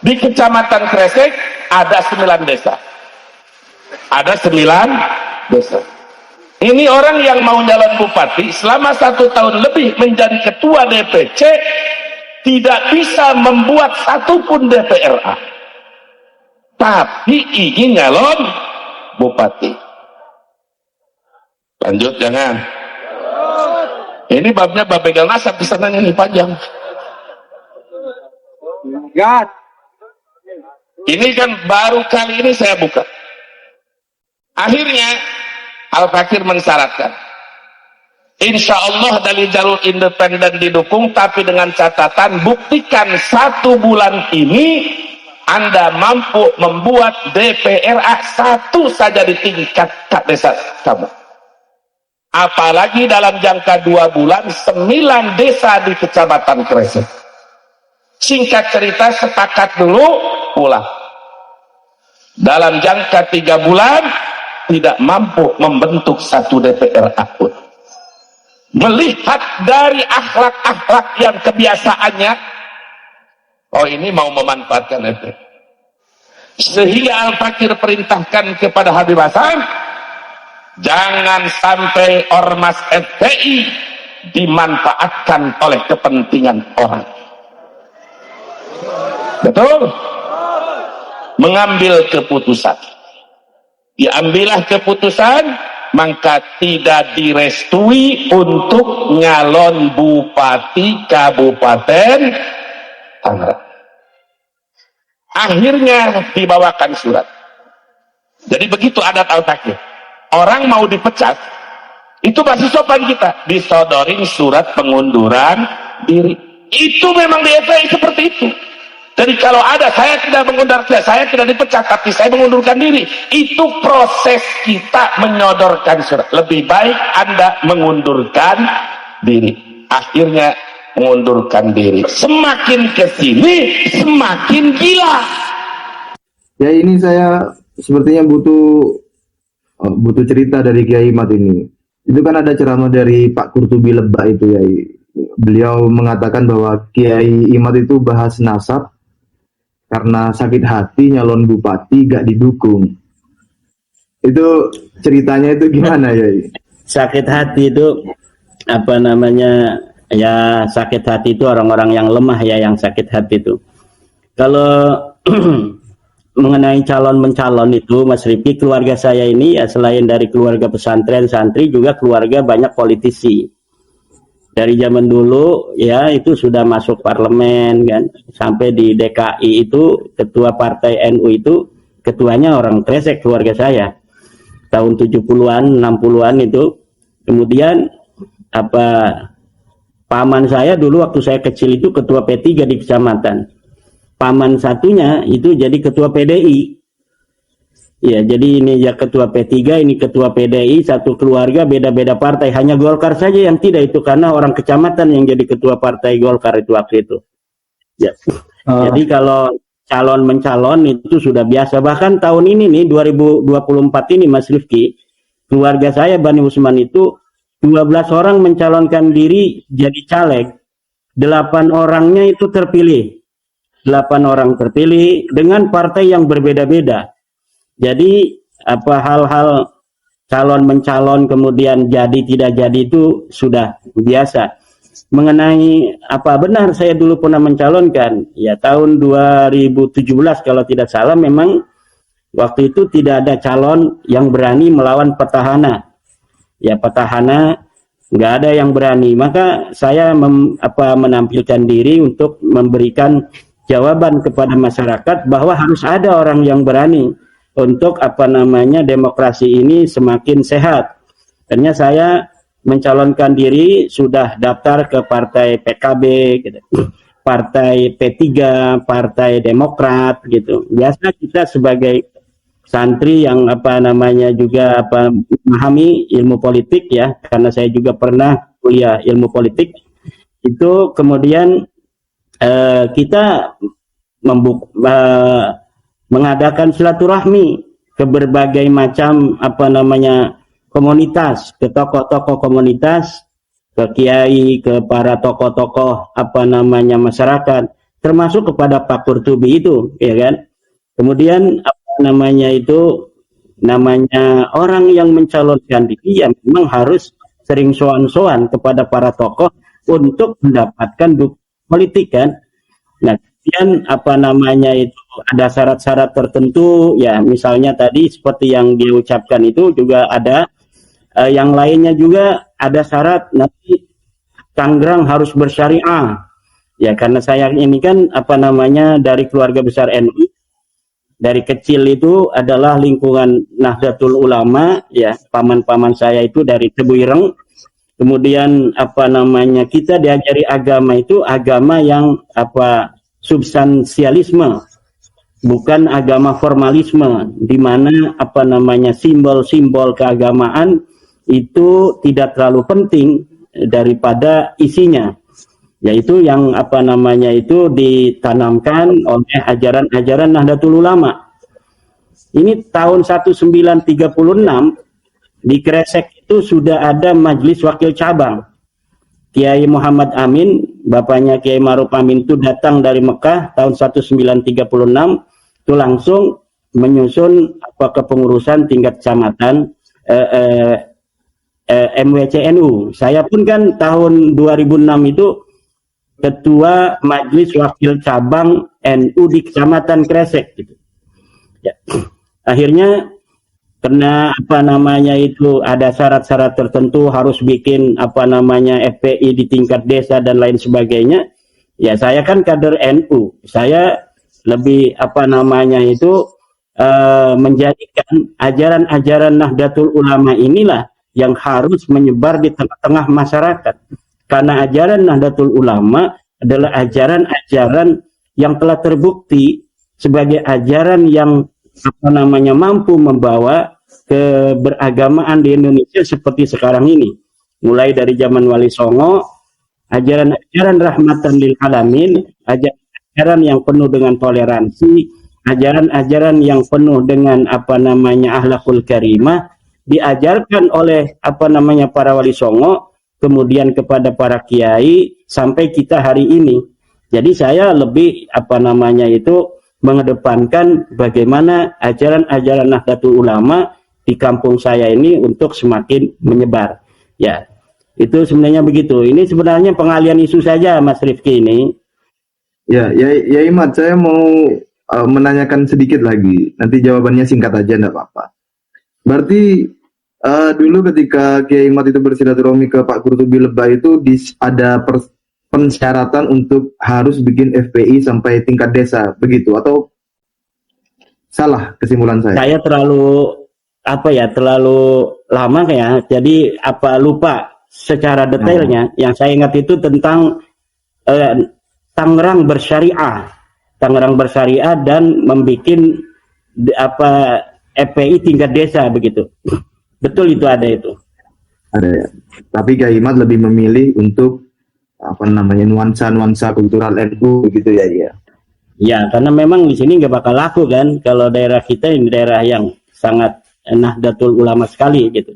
Di Kecamatan Kresek ada 9 desa. Ada 9 desa. Ini orang yang mau nyalon bupati selama 1 tahun lebih menjadi ketua DPC tidak bisa membuat satupun DPRA, tapi ingin nyalon bupati. Lanjut jangan. Ini babnya bab begal nasab, bisa nanya nih panjang. Ini kan baru kali ini saya buka. Akhirnya Al-Fakir mensyaratkan, insya Allah dari jalur independen didukung, tapi dengan catatan buktikan 1 bulan ini Anda mampu membuat DPRA 1 saja di tingkat desa kamu. Apalagi dalam jangka 2 bulan 9 desa di Kecamatan Kresek. Singkat cerita, sepakat dulu, pulang. Dalam jangka 3 bulan tidak mampu membentuk 1 DPRA pun. Melihat dari akhlak-akhlak yang kebiasaannya, oh ini mau memanfaatkan itu, sehingga Al-Fakir perintahkan kepada Habib Hasan, jangan sampai ormas FPI dimanfaatkan oleh kepentingan orang. Betul? Mengambil keputusan. Diambillah keputusan, maka tidak direstui untuk nyalon bupati Kabupaten Tangerang. Akhirnya dibawakan surat. Jadi begitu adat Al-Fakir. Orang mau dipecat, itu masih sopan kita, disodorin surat pengunduran diri. Itu memang di FPI seperti itu. Jadi kalau ada saya tidak mengundurkan, saya tidak dipecat, tapi saya mengundurkan diri, itu proses kita menyodorkan surat. Lebih baik Anda mengundurkan diri. Akhirnya mengundurkan diri. Semakin kesini semakin gila. Ya ini saya sepertinya butuh cerita dari Kiai Imad ini. Itu kan ada ceramah dari Pak Qurtubi Lebak itu ya. Beliau mengatakan bahwa Kiai Imad itu bahas nasab karena sakit hati nyalon bupati gak didukung. Itu ceritanya itu gimana ya? Sakit hati itu apa namanya? Ya sakit hati itu orang-orang yang lemah ya yang sakit hati itu. Kalau mengenai calon mencalon itu Mas Rifki, keluarga saya ini ya selain dari keluarga pesantren santri juga keluarga banyak politisi. Dari zaman dulu ya itu sudah masuk parlemen kan, sampai di DKI itu ketua partai NU itu ketuanya orang Kresek keluarga saya. Tahun 70-an, 60-an itu. Kemudian paman saya dulu waktu saya kecil itu ketua P3 di kecamatan. Paman satunya itu jadi ketua PDI. Ya, jadi ini ya ketua P3, ini ketua PDI, satu keluarga beda-beda partai. Hanya Golkar saja yang tidak itu karena orang kecamatan yang jadi ketua partai Golkar itu waktu itu. Ya. Jadi kalau calon mencalon itu sudah biasa. Bahkan tahun ini nih 2024 ini Mas Rifki, keluarga saya Bani Usman itu 12 orang mencalonkan diri jadi caleg. 8 orangnya itu terpilih. 8 orang terpilih dengan partai yang berbeda-beda. Jadi hal-hal calon mencalon kemudian jadi tidak jadi itu sudah biasa. Mengenai benar saya dulu pernah mencalonkan ya tahun 2017 kalau tidak salah, memang waktu itu tidak ada calon yang berani melawan petahana. Ya petahana nggak ada yang berani, maka saya menampilkan diri untuk memberikan jawaban kepada masyarakat bahwa harus ada orang yang berani untuk demokrasi ini semakin sehat. Akhirnya saya mencalonkan diri, sudah daftar ke partai PKB, gitu, partai P3, partai Demokrat, gitu. Biasa kita sebagai santri yang juga memahami ilmu politik ya, karena saya juga pernah kuliah ilmu politik. Itu kemudian kita mengadakan silaturahmi ke berbagai macam komunitas, ke tokoh-tokoh komunitas, ke kiai, ke para tokoh-tokoh masyarakat, termasuk kepada Pak Qurtubi itu, ya kan. Kemudian apa namanya itu, namanya orang yang mencalonkan diri ya memang harus sering soan-soan kepada para tokoh untuk mendapatkan dukungan politik kan. Nah, kemudian apa namanya itu ada syarat-syarat tertentu ya, misalnya tadi seperti yang dia ucapkan itu juga ada yang lainnya juga ada syarat nanti Tangerang harus bersyariah. Ya, karena saya ini kan apa namanya dari keluarga besar NU, dari kecil itu adalah lingkungan Nahdlatul Ulama, ya paman-paman saya itu dari Tebuireng. Kemudian apa namanya kita diajari agama itu agama yang apa substansialisme, bukan agama formalisme, di mana apa namanya simbol-simbol keagamaan itu tidak terlalu penting daripada isinya, yaitu yang apa namanya itu ditanamkan oleh ajaran-ajaran Nahdlatul Ulama. Ini tahun 1936 di Kresek itu sudah ada majelis wakil cabang. Kiai Muhammad Amin, bapaknya Kiai Ma'ruf Amin itu datang dari Mekah tahun 1936 itu langsung menyusun apa kepengurusan tingkat kecamatan MWCNU. Saya pun kan tahun 2006 itu ketua majelis wakil cabang NU di Kecamatan Kresek gitu. Ya. Akhirnya karena apa namanya itu ada syarat-syarat tertentu harus bikin apa namanya FPI di tingkat desa dan lain sebagainya. Ya saya kan kader NU. Saya lebih apa namanya itu menjadikan ajaran-ajaran Nahdlatul Ulama inilah yang harus menyebar di tengah-tengah masyarakat. Karena ajaran Nahdlatul Ulama adalah ajaran-ajaran yang telah terbukti sebagai ajaran yang apa namanya mampu membawa keberagamaan di Indonesia seperti sekarang ini. Mulai dari zaman Wali Songo, ajaran-ajaran rahmatan lil alamin, ajaran-ajaran yang penuh dengan toleransi, ajaran-ajaran yang penuh dengan apa namanya akhlakul karimah diajarkan oleh apa namanya para Wali Songo, kemudian kepada para kiai sampai kita hari ini. Jadi saya lebih apa namanya itu mengedepankan bagaimana ajaran-ajaran Nahdlatul Ulama di kampung saya ini untuk semakin menyebar. Ya, itu sebenarnya begitu. Ini sebenarnya pengalian isu saja, Mas Rifki ini. Ya, Imad, saya mau menanyakan sedikit lagi. Nanti jawabannya singkat aja, enggak apa-apa. Berarti dulu ketika Kiai Imad itu bersilaturahmi ke Pak Qurtubi Lebah itu ada persyaratan untuk harus bikin FPI sampai tingkat desa, begitu? Atau salah kesimpulan saya? Saya terlalu lama kayak, jadi lupa secara detailnya. Yang saya ingat itu tentang Tangerang bersyariah dan membikin FPI tingkat desa begitu. Betul itu ada itu. Ada ya. Tapi Kiai Imad lebih memilih untuk apa namanya nuansa kultural NU begitu ya, ya. Ya, karena memang di sini nggak bakal laku kan kalau daerah kita ini daerah yang sangat Nahdlatul Ulama sekali gitu.